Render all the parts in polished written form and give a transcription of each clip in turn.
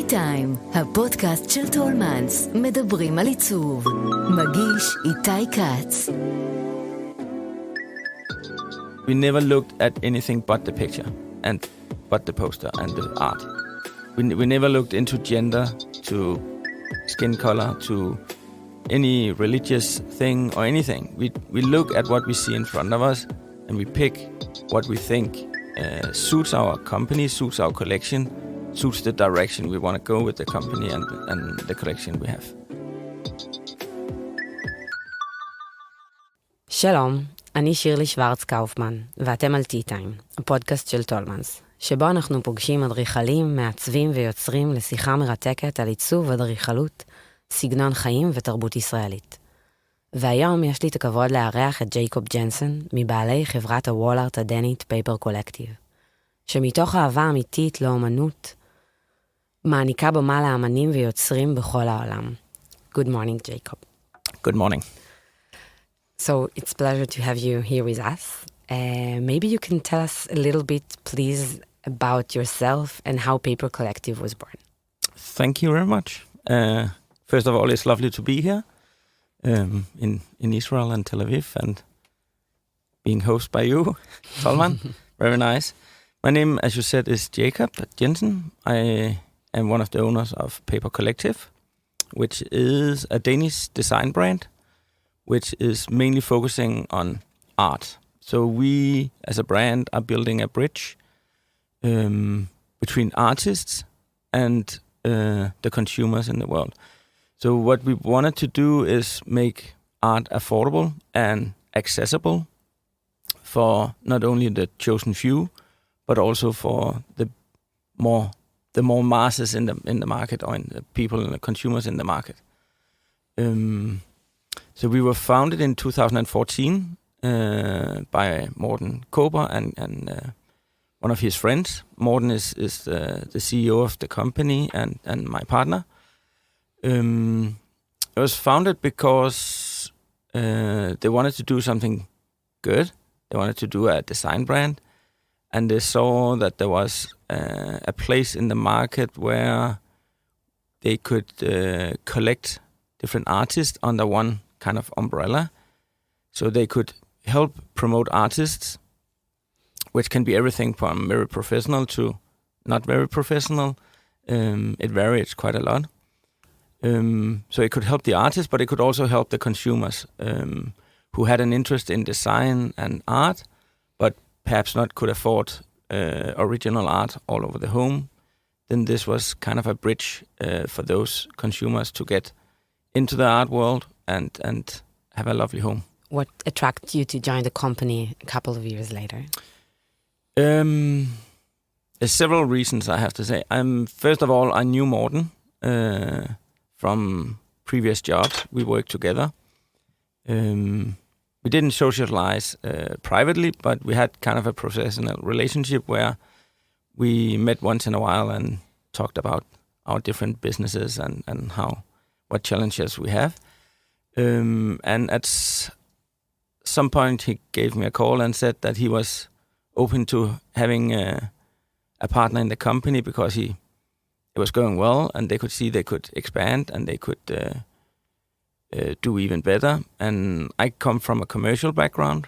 טיים, הפודקאסט של טולמנ'ס, מדברים על עיצוב. מגיש איתי קץ. We never looked at anything but the picture and but the poster and the art. We never looked into gender, to skin color, to any religious thing or anything. We look at what we see in front of us and we pick what we think suits our company, suits our collection, suits the direction we want to go with the company and the collection we have. שלום, אני שירלי שוורץ קאופמן, ואתם על טיים, הפודקאסט של טולמנ'ס, שבו אנחנו פוגשים אדריכלים, מעצבים ויוצרים לשיחה מרתקת על עיצוב, אדריכלות, סגנון חיים ותרבות ישראלית. והיום יש לי את הכבוד לארח את ג'ייקוב ג'נסן, מבעלי חברת הוולארט הדנית פייפר קולקטיב, שמתוך אהבה אמיתית לאמנות, מעניקה במה לאמנים ויוצרים בכל העולם. Good morning, Jacob. Good morning. So it's a pleasure to have you here with us. Maybe you can tell us a little bit, please, about yourself and how Paper Collective was born. Thank you very much. First of all, it's lovely to be here in Israel and Tel Aviv and being hosted by you, Tolman. Very nice. My name, as you said, is Jacob Jensen. I am one of the owners of Paper Collective, which is a Danish design brand, which is mainly focusing on art. So we, as a brand, are building a bridge between artists and the consumers in the world. So what we wanted to do is make art affordable and accessible for not only the chosen few, but also for the more masses in the market, or in the people and the consumers in the market. So we were founded in 2014 by Morten Kåber and one of his friends. Morten is the CEO of the company and my partner. It was founded because they wanted to do something good. They wanted to do a design brand, and they saw that there was a place in the market where they could collect different artists under one kind of umbrella, so they could help promote artists, which can be everything from very professional to not very professional. It varies quite a lot. So it could help the artists, but it could also help the consumers who had an interest in design and art, but perhaps not could afford original art all over the home. Then this was kind of a bridge for those consumers to get into the art world and have a lovely home. What attracted you to join the company a couple of years later? There's several reasons, I have to say. First of all, I knew Morten from previous jobs. We worked together. We didn't socialize privately, but we had kind of a professional relationship where we met once in a while and talked about our different businesses and what challenges we have. And at some point he gave me a call and said that he was open to having a partner in the company because it was going well and they could see they could expand and they could do even better. And I come from a commercial background,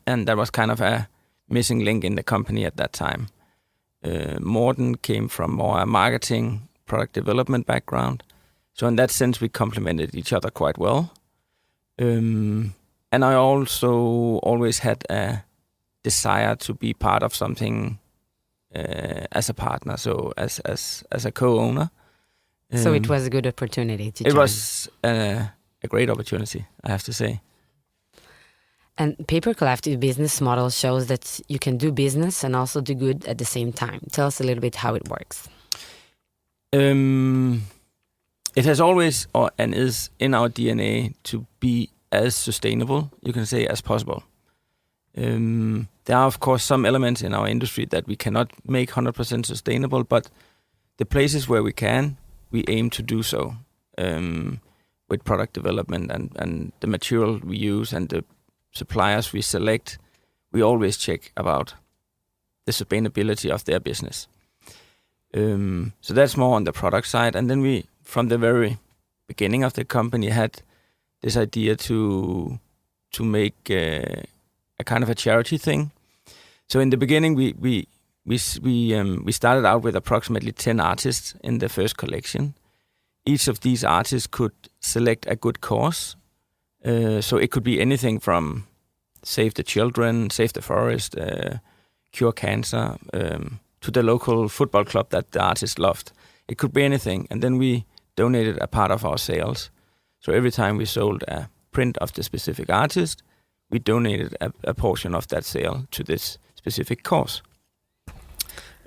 and that was kind of a missing link in the company at that time. Morten came from more a marketing, product development background. So in that sense, we complemented each other quite well. And I also always had a desire to be part of something as a partner, so as a co-owner. So it was a good opportunity to join. It was a great opportunity, I have to say. And Paper Collective business model shows that you can do business and also do good at the same time. Tell us a little bit how it works. It has always and is in our DNA to be as sustainable, you can say, as possible. There are, of course, some elements in our industry that we cannot make 100% sustainable, but the places where we can, we aim to do so with product development and the material we use and the suppliers we select. We always check about the sustainability of their business. So that's more on the product side. And then we, from the very beginning of the company, had this idea to make a kind of a charity thing. So in the beginning, we started out with approximately 10 artists in the first collection. Each of these artists could select a good cause. So it could be anything from save the children, save the forest, cure cancer, to the local football club that the artist loved. It could be anything. And then we donated a part of our sales. So every time we sold a print of the specific artist, we donated a portion of that sale to this specific cause.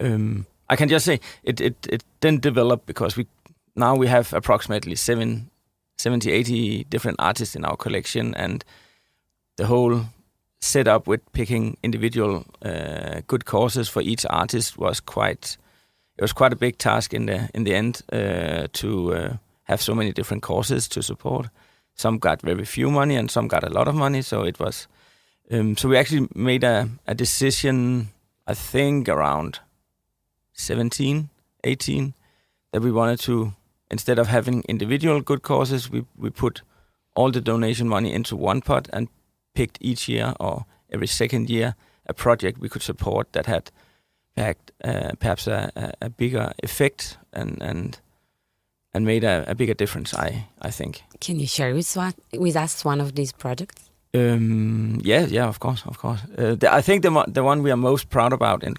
I can just say it didn't develop because now we have approximately 70, 80 different artists in our collection, and the whole setup with picking individual good causes for each artist was quite a big task in the end to have so many different causes to support. Some got very few money and some got a lot of money, so it was so we actually made a decision, I think around 17, 18, that we wanted to, instead of having individual good causes, we put all the donation money into one pot and picked each year or every second year a project we could support that had perhaps a bigger effect and made a bigger difference, I think. Can you share with us one of these projects? Yeah, of course. I think the one we are most proud about in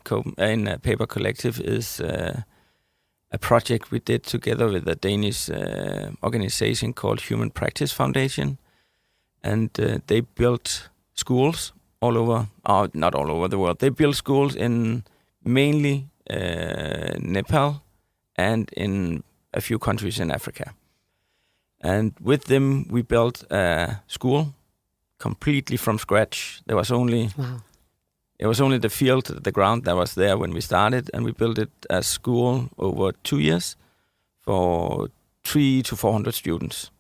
Paper Collective is a project we did together with a Danish organization called Human Practice Foundation, and they built schools all over, not all over the world. They built schools in mainly Nepal and in a few countries in Africa. And with them, we built a school completely from scratch. There was only it was only the field, the ground that was there when we started, and we built it as school over 2 years for 300 to 400 students.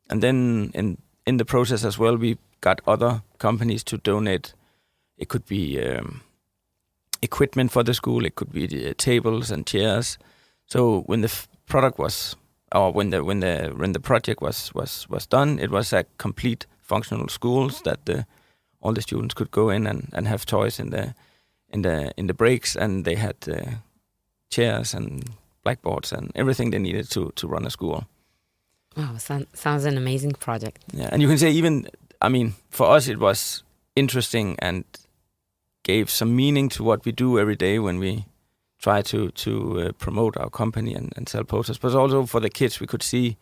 And then in the process as well, we got other companies to donate. It could be equipment for the school. It could be tables and chairs. So when the product was, or when the project was done, it was a complete functional schools that all the students could go in and have toys in the breaks, and they had chairs and blackboards and everything they needed to run a school. Wow, sounds an amazing project. Yeah, and you can say for us it was interesting and gave some meaning to what we do every day when we try to promote our company and sell posters. But also for the kids, we could see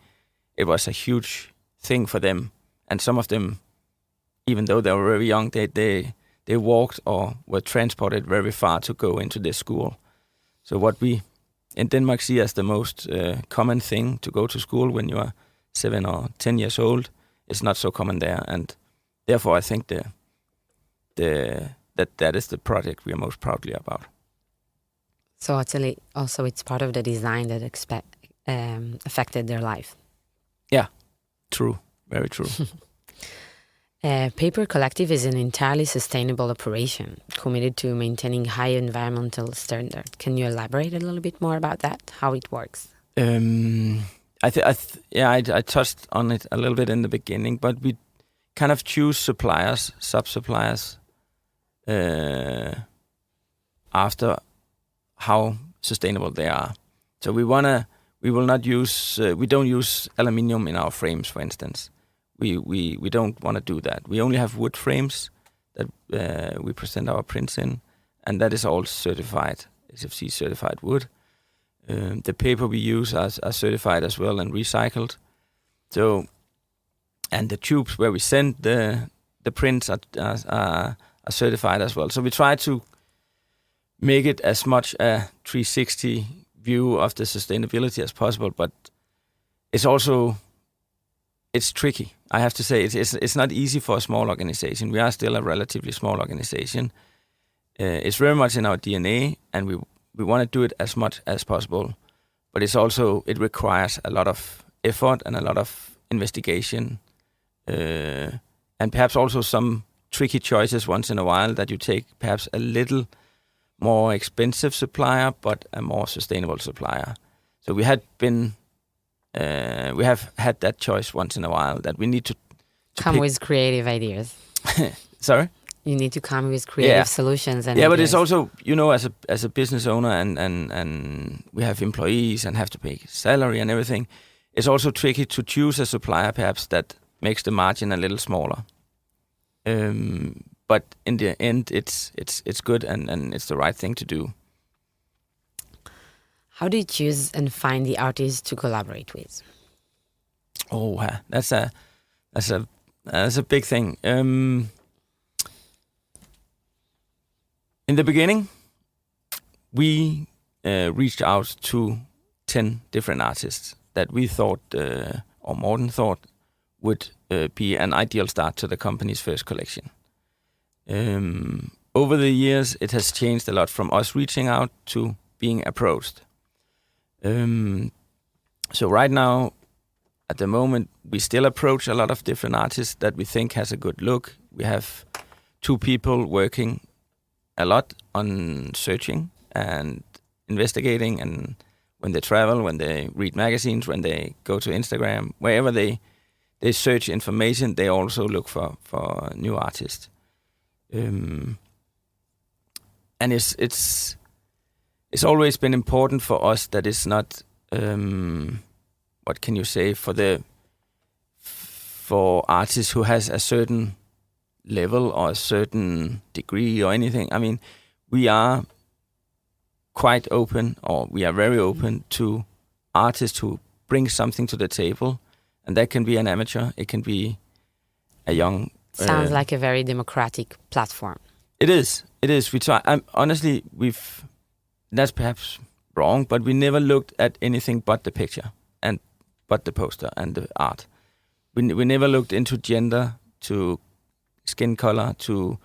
it was a huge thing for them. And some of them, even though they were very young, they walked or were transported very far to go into this school. So what we in Denmark see as the most common thing to go to school when you are 7 or 10 years old is not so common there. And therefore, I think that is the project we are most proudly about. So actually, also it's part of the design that affected their life. Yeah, true. Very true. Paper Collective is an entirely sustainable operation committed to maintaining high environmental standards. Can you elaborate a little bit more about that, how it works? I touched on it a little bit in the beginning, but we kind of choose suppliers, sub-suppliers, after how sustainable they are. So we don't use aluminium in our frames, for instance. We don't want to do that. We only have wood frames that we present our prints in, and that is all certified, SFC certified wood. The paper we use are certified as well and recycled. So, and the tubes where we send the prints are certified as well. So we try to make it as much a 360 view of the sustainability as possible, but it's tricky. I have to say it's not easy for a small organization. We are still a relatively small organization. It's very much in our DNA, and we want to do it as much as possible. But it requires a lot of effort and a lot of investigation, and perhaps also some tricky choices once in a while that you take perhaps a little more expensive supplier, but a more sustainable supplier. So we have had that choice once in a while that we need to come with creative ideas. Sorry? You need to come with creative solutions. And but it's also, as a business owner and we have employees and have to pay salary and everything, it's also tricky to choose a supplier perhaps that makes the margin a little smaller. But in the end, it's good and it's the right thing to do. How do you choose and find the artists to collaborate with? Oh, that's a big thing. In the beginning, we reached out to 10 different artists that we thought, or Morten thought, would be an ideal start to the company's first collection. Over the years, it has changed a lot from us reaching out to being approached. So right now, at the moment, we still approach a lot of different artists that we think has a good look. We have 2 people working a lot on searching and investigating, and when they travel, when they read magazines, when they go to Instagram, wherever they search information, they also look for new artists. And it's always been important for us that it's not what can you say, for artists who has a certain level or a certain degree or anything. I mean, we are quite open, or we are very open to artists who bring something to the table, and that can be an amateur, it can be a young. Sounds like a very democratic platform. It is. We try. Honestly, that's perhaps wrong, but we never looked at anything but the picture and but the poster and the art. We never looked into gender, to skin color, to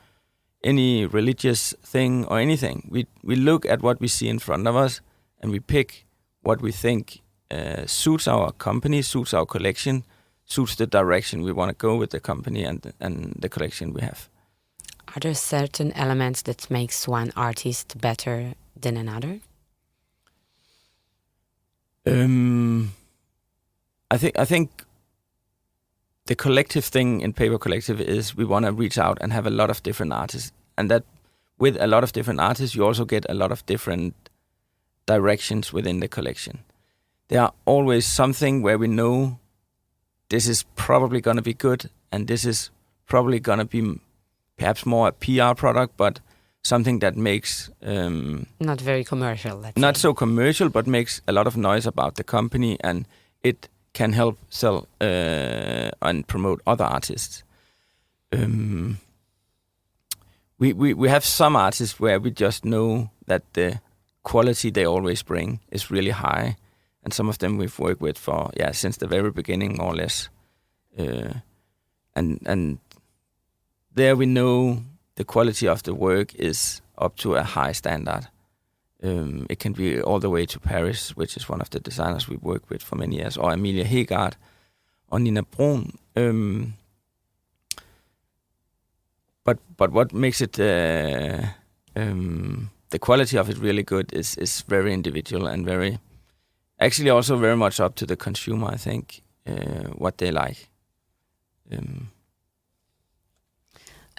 any religious thing or anything. We look at what we see in front of us, and we pick what we think suits our company, suits our collection, suits the direction we want to go with the company and the collection we have. Are there certain elements that makes one artist better than another? I think the collective thing in Paper Collective is we want to reach out and have a lot of different artists, and that with a lot of different artists, you also get a lot of different directions within the collection. There are always something where we know this is probably going to be good, and this is probably going to be perhaps more a PR product, but something that makes not very commercial. Not so commercial, but makes a lot of noise about the company, and it can help sell and promote other artists. We have some artists where we just know that the quality they always bring is really high, and some of them we've worked with for since the very beginning, more or less. And there we know the quality of the work is up to a high standard. It can be all the way to Paris, which is one of the designers we worked with for many years, or Emilia Hegard, or Nina Brun. But what makes it the quality of it really good is very individual and very, actually also very much up to the consumer, I think, what they like.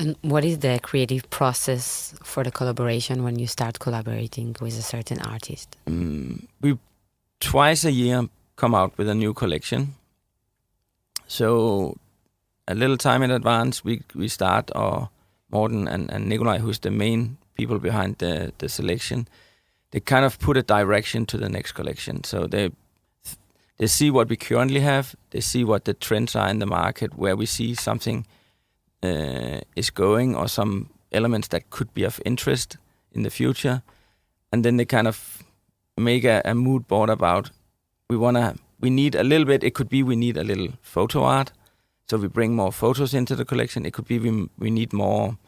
And what is the creative process for the collaboration when you start collaborating with a certain artist? We twice a year come out with a new collection. So a little time in advance, we start, or Morten and Nikolai, who's the main people behind the selection, they kind of put a direction to the next collection. So they see what we currently have, they see what the trends are in the market, where we see something is going, or some elements that could be of interest in the future, and then they kind of make a mood board about we need a little bit. It could be we need a little photo art, so we bring more photos into the collection. It could be we need more.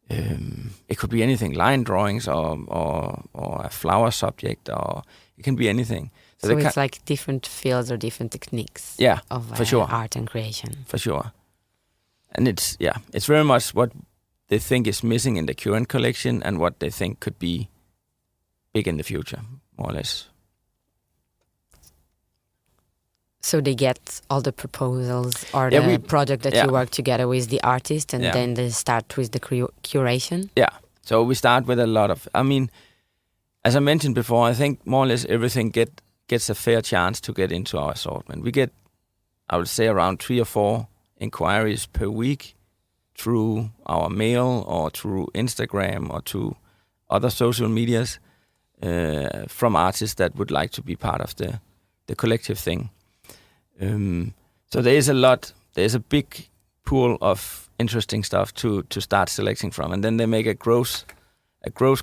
It could be anything, line drawings or a flower subject, or it can be anything. So it's like different fields or different techniques. Of for sure. Art and creation. For sure. And it's very much what they think is missing in the current collection and what they think could be big in the future, more or less. So they get all the proposals or the project that you work together with the artist, and then they start with the curation? Yeah. So we start with a lot of... I mean, as I mentioned before, I think more or less everything gets a fair chance to get into our assortment. We get, I would say, around 3 or 4 inquiries per week through our mail or through Instagram or to other social medias from artists that would like to be part of the collective thing. So there's a big pool of interesting stuff to start selecting from, and then they make a gross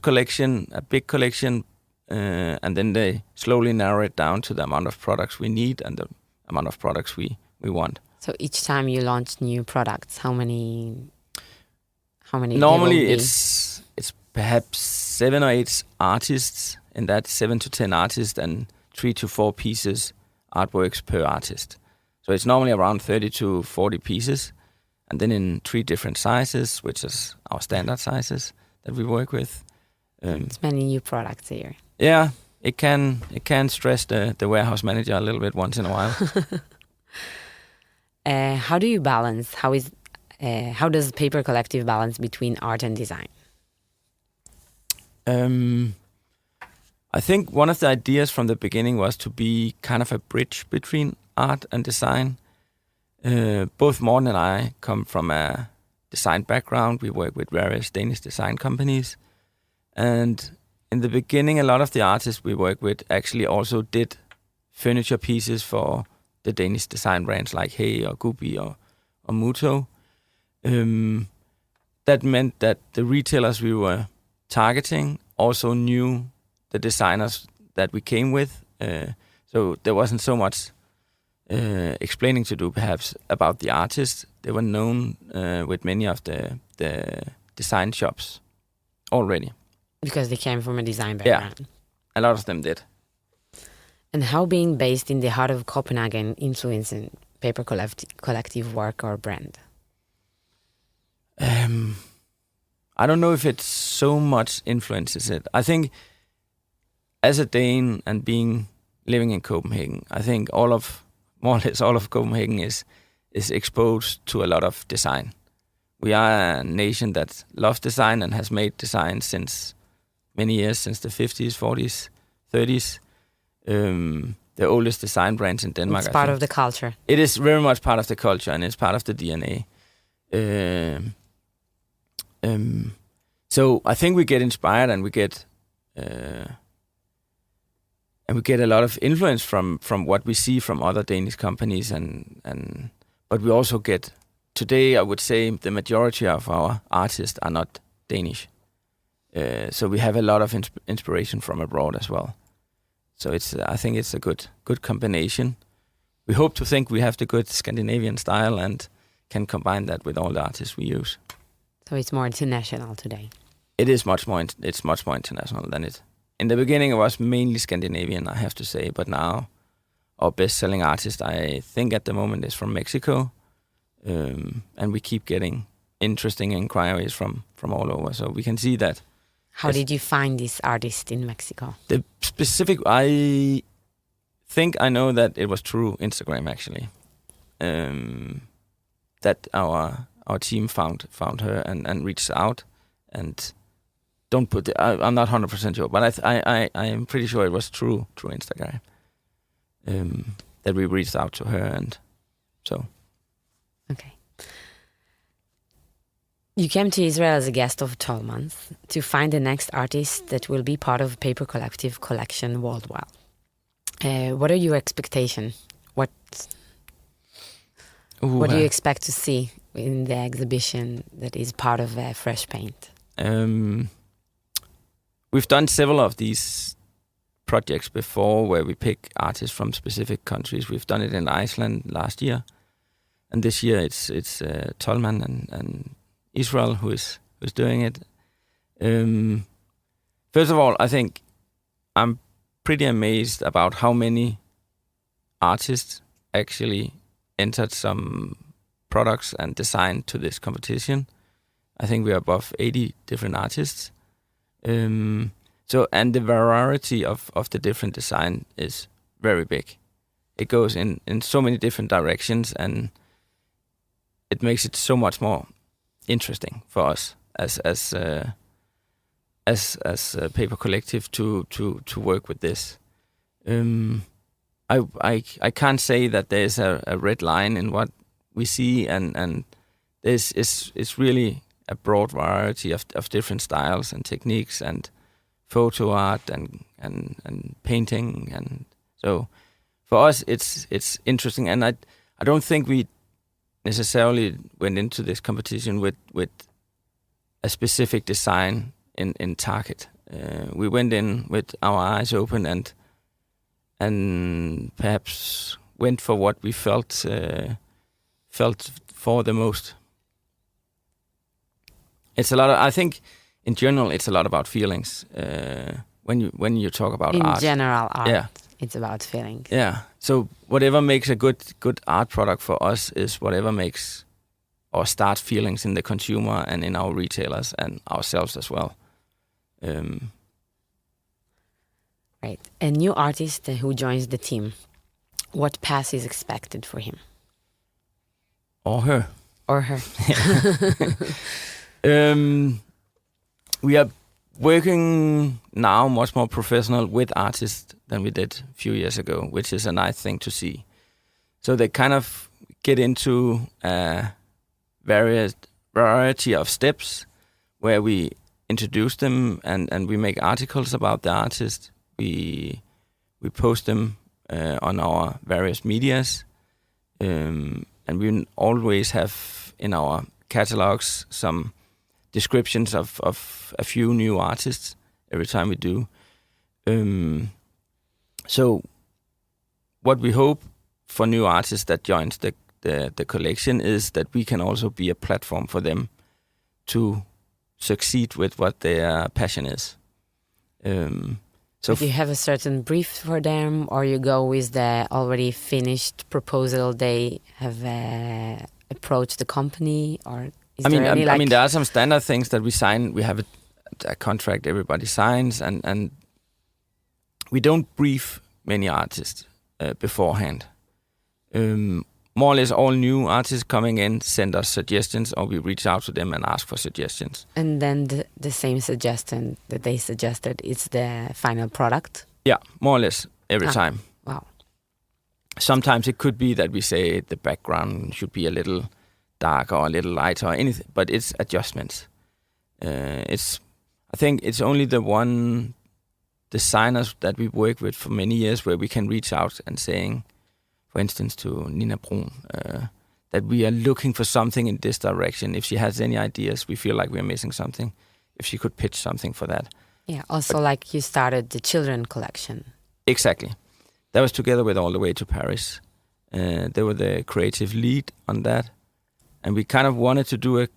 collection, a big collection, and then they slowly narrow it down to the amount of products we need and the amount of products we want. So each time you launch new products, how many? Normally it's perhaps 7 or 8 artists, and that's 7 to 10 artists and 3 to 4 pieces, artworks per artist. So it's normally around 30 to 40 pieces, and then in 3 different sizes, which is our standard sizes that we work with. It's many new products here. Yeah, it can stress the warehouse manager a little bit once in a while. How do you balance? How does Paper Collective balance between art and design? I think one of the ideas from the beginning was to be kind of a bridge between art and design. Both Morten and I come from a design background. We work with various Danish design companies. And in the beginning, a lot of the artists we work with actually also did furniture pieces for the Danish design brands like Hey or Gubi or Muto. That meant that the retailers we were targeting also knew the designers that we came with. So there wasn't so much explaining to do, perhaps, about the artists. They were known with many of the design shops already. Because they came from a design background. Yeah, a lot of them did. And how being based in the heart of Copenhagen influencing Paper Collective work or brand? I don't know if it so much influences it. I think as a Dane and living in Copenhagen, I think more or less all of Copenhagen is exposed to a lot of design. We are a nation that loves design and has made design since many years, since the 50s, 40s, 30s. The oldest design brands in Denmark. It's part of the culture. It is very much part of the culture, and it's part of the DNA. So I think we get inspired, and we get a lot of influence from what we see from other Danish companies, but we also get, today I would say the majority of our artists are not Danish. So we have a lot of inspiration from abroad as well. So I think it's a good combination. We hope to think we have the good Scandinavian style and can combine that with all the artists we use. So it's more international today. It is much more international than it. In the beginning, it was mainly Scandinavian, I have to say, but now our best-selling artist, I think at the moment, is from Mexico, and we keep getting interesting inquiries from all over. So we can see that. How did you find this artist in Mexico? The specific, I think I know that it was through Instagram actually, that our team found her and reached out, and don't put I'm not 100% sure, but I am pretty sure it was through Instagram that we reached out to her, and so. Okay. You came to Israel as a guest of Tolmn's to find the next artist that will be part of Paper Collective collection worldwide. What are your expectations? What do you expect to see in the exhibition that is part of Fresh Paint? We've done several of these projects before where we pick artists from specific countries. We've done it in Iceland last year, and this year it's Tolmn's and Israel who is doing it. First of all, I think I'm pretty amazed about how many artists actually entered some products and design to this competition. I think we're above 80 different artists. So, and the variety of the different design is very big. It goes in so many different directions, and it makes it so much more interesting for us as a paper collective to work with this. I can't say that there's a red line in what we see, and this is really a broad variety of different styles and techniques and photo art and painting, and so for us it's interesting. And I don't think we necessarily went into this competition with a specific design in target. We went in with our eyes open and perhaps went for what we felt for the most. It's a lot of, I think in general it's a lot about feelings when you talk about art. In general, art. Yeah. It's about feelings. Yeah. So whatever makes a good art product for us is whatever makes or starts feelings in the consumer and in our retailers and ourselves as well. Right. A new artist who joins the team, what path is expected for him? Or her. Or her. We are working now much more professional with artists than we did a few years ago, which is a nice thing to see. So they kind of get into a variety of steps where we introduce them and we make articles about the artist. We post them on our various medias, and we always have in our catalogs some descriptions of a few new artists every time we do. So what we hope for new artists that joins the collection is that we can also be a platform for them to succeed with what their passion is. So do you have a certain brief for them, or you go with the already finished proposal they have approached the company, or is there any I mean, there are some standard things that we sign. We have a contract everybody signs, and we don't brief many artists beforehand. More or less all new artists coming in send us suggestions, or we reach out to them and ask for suggestions. And then the same suggestion that they suggested is the final product? Yeah, more or less every time. Wow. Sometimes it could be that we say the background should be a little darker or a little lighter or anything, but it's adjustments. I think it's only the one designers that we work with for many years where we can reach out and saying, for instance, to Nina Brun, that we are looking for something in this direction. If she has any ideas, we feel like we're missing something. If she could pitch something for that. Yeah, also like you started the children collection. Exactly. That was together with All the Way to Paris. They were the creative lead on that. And we kind of wanted to do a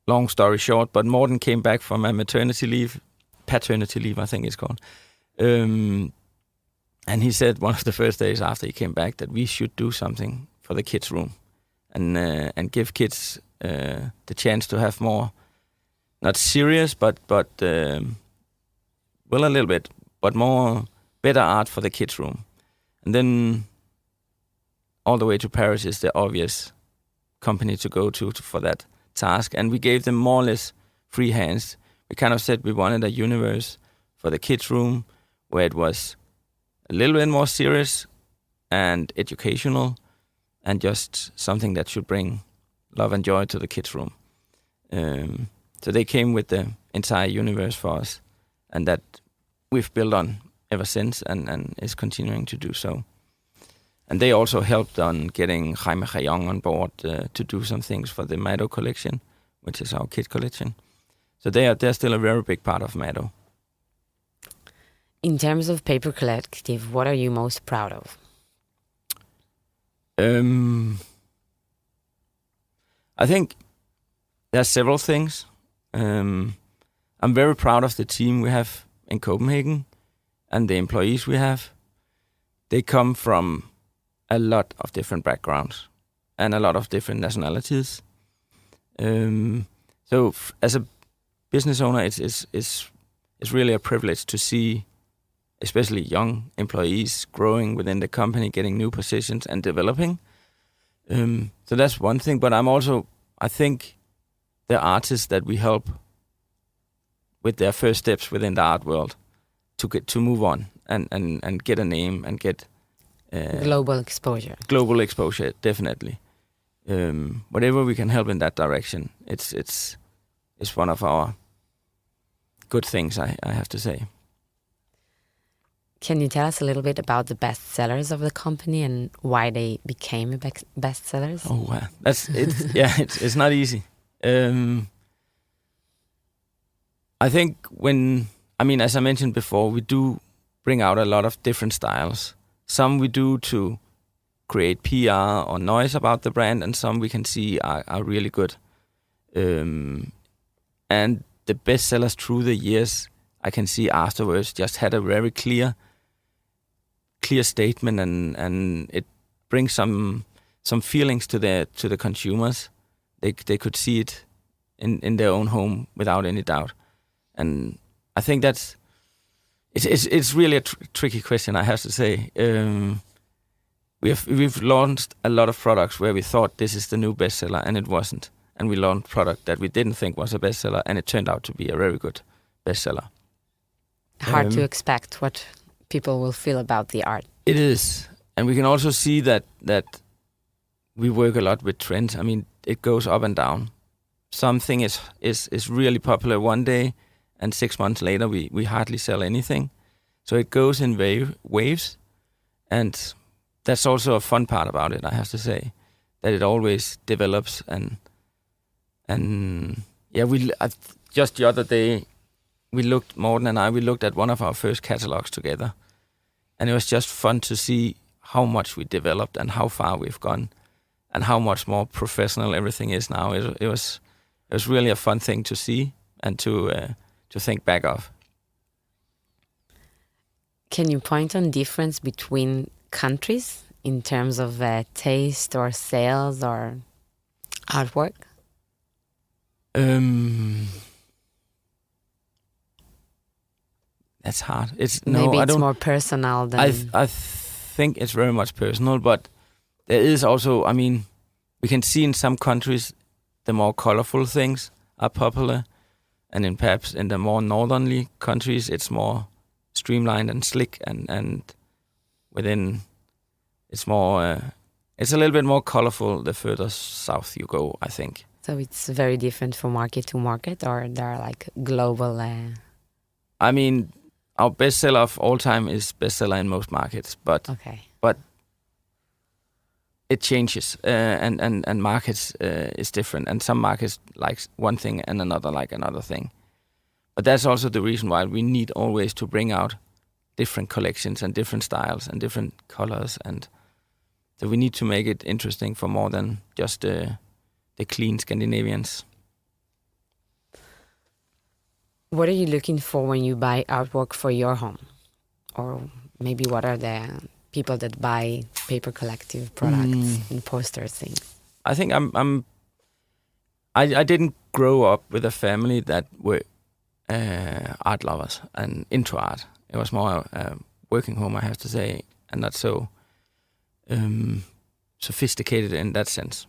long story short, but Morten came back from a paternity leave, I think it's called. And he said one of the first days after he came back that we should do something for the kids' room and give kids the chance to have more, not serious, but a little bit, but more better art for the kids' room. And then All the Way to Paris is the obvious company to go to for that task. And we gave them more or less free hands. We kind of said we wanted a universe for the kids' room where it was a little bit more serious and educational and just something that should bring love and joy to the kids' room. So they came with the entire universe for us, and that we've built on ever since and is continuing to do so. And they also helped on getting Jaime Jayong on board to do some things for the Mado collection, which is our kid collection. So they're still a very big part of Mado. In terms of paper collective, what are you most proud of? I think there's several things. I'm very proud of the team we have in Copenhagen and the employees we have. They come from a lot of different backgrounds and a lot of different nationalities. So as a business owner, it's really a privilege to see, especially young employees growing within the company, getting new positions and developing. So that's one thing. But I think the artists that we help with their first steps within the art world to move on and get a name and get global exposure. Global exposure, definitely. Whatever we can help in that direction, it's one of our good things, I have to say. Can you tell us a little bit about the bestsellers of the company and why they became bestsellers? Oh, wow. It's not easy. I think as I mentioned before, we do bring out a lot of different styles. Some we do to create PR or noise about the brand, and some we can see are really good. And the bestsellers through the years, I can see afterwards, just had a very clear statement, and it brings some feelings to the consumers. They could see it in their own home without any doubt. And I think it's really a tricky question, I have to say. We've launched a lot of products where we thought this is the new bestseller, and it wasn't. And we launched product that we didn't think was a bestseller, and it turned out to be a very good bestseller. Hard to expect what people will feel about the art. It is. And we can also see that we work a lot with trends. I mean, it goes up and down. Something is really popular one day, and 6 months later we hardly sell anything. So it goes in waves, and that's also a fun part about it, I have to say, that it always develops. And just the other day, Morten and I looked at one of our first catalogs together, and it was just fun to see how much we developed and how far we've gone, and how much more professional everything is now. It was really a fun thing to see and to think back of. Can you point on difference between countries in terms of taste or sales or artwork? That's hard. It's more personal than... I think it's very much personal, but there is also, we can see in some countries the more colorful things are popular, and perhaps in the more northerly countries it's more streamlined and slick, and within it's more it's a little bit more colorful the further south you go, I think. So it's very different from market to market, or there are like global... Our bestseller of all time is bestseller in most markets, but it changes, and markets is different, and some markets like one thing and another like another thing. But that's also the reason why we need always to bring out different collections and different styles and different colors, and so we need to make it interesting for more than just the clean Scandinavians. What are you looking for when you buy artwork for your home? Or maybe what are the people that buy paper collective products and posters things? I think I didn't grow up with a family that were art lovers and into art. It was more a working home, I have to say, and not so sophisticated in that sense.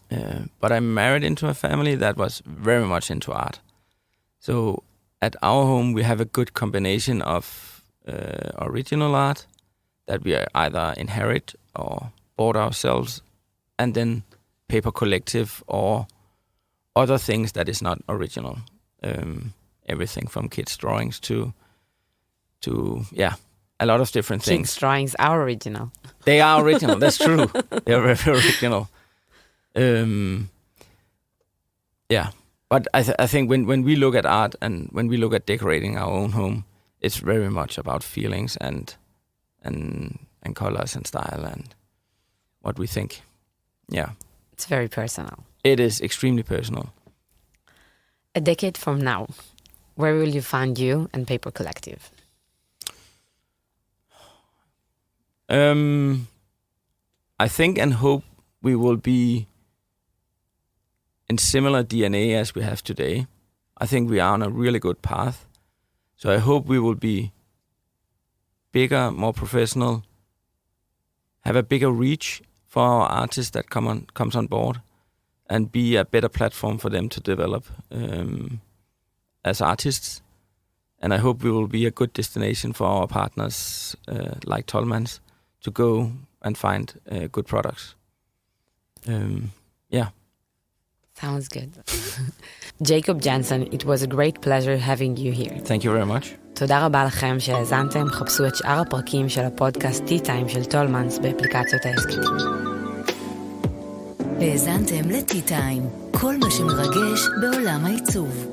But I married into a family that was very much into art. So at our home, we have a good combination of original art that we either inherit or bought ourselves, and then paper collective or other things that is not original. Everything from kids' drawings to a lot of different things. Kids' drawings are original. They are original, that's true. They are very original. But I think when we look at art and when we look at decorating our own home, it's very much about feelings and colors and style and what we think. Yeah. It's very personal. It is extremely personal. A decade from now, where will you find you and Paper Collective? I think and hope we will be in similar DNA as we have today. I think we are on a really good path. So I hope we will be bigger, more professional, have a bigger reach for our artists that comes on board, and be a better platform for them to develop as artists. And I hope we will be a good destination for our partners like Tolmn's to go and find good products. Yeah. Sounds good. Jacob Jensen, it was a great pleasure having you here. Thank you very much. תודה רבה לכם שהאזנתם, חפשו את שאר הפרקים של הפודקאסט Tea Time של טולמנ'ס באפליקציות ההסכתים. האזנתם ל-Tea Time, כל מה שמרגש בעולם העיצוב.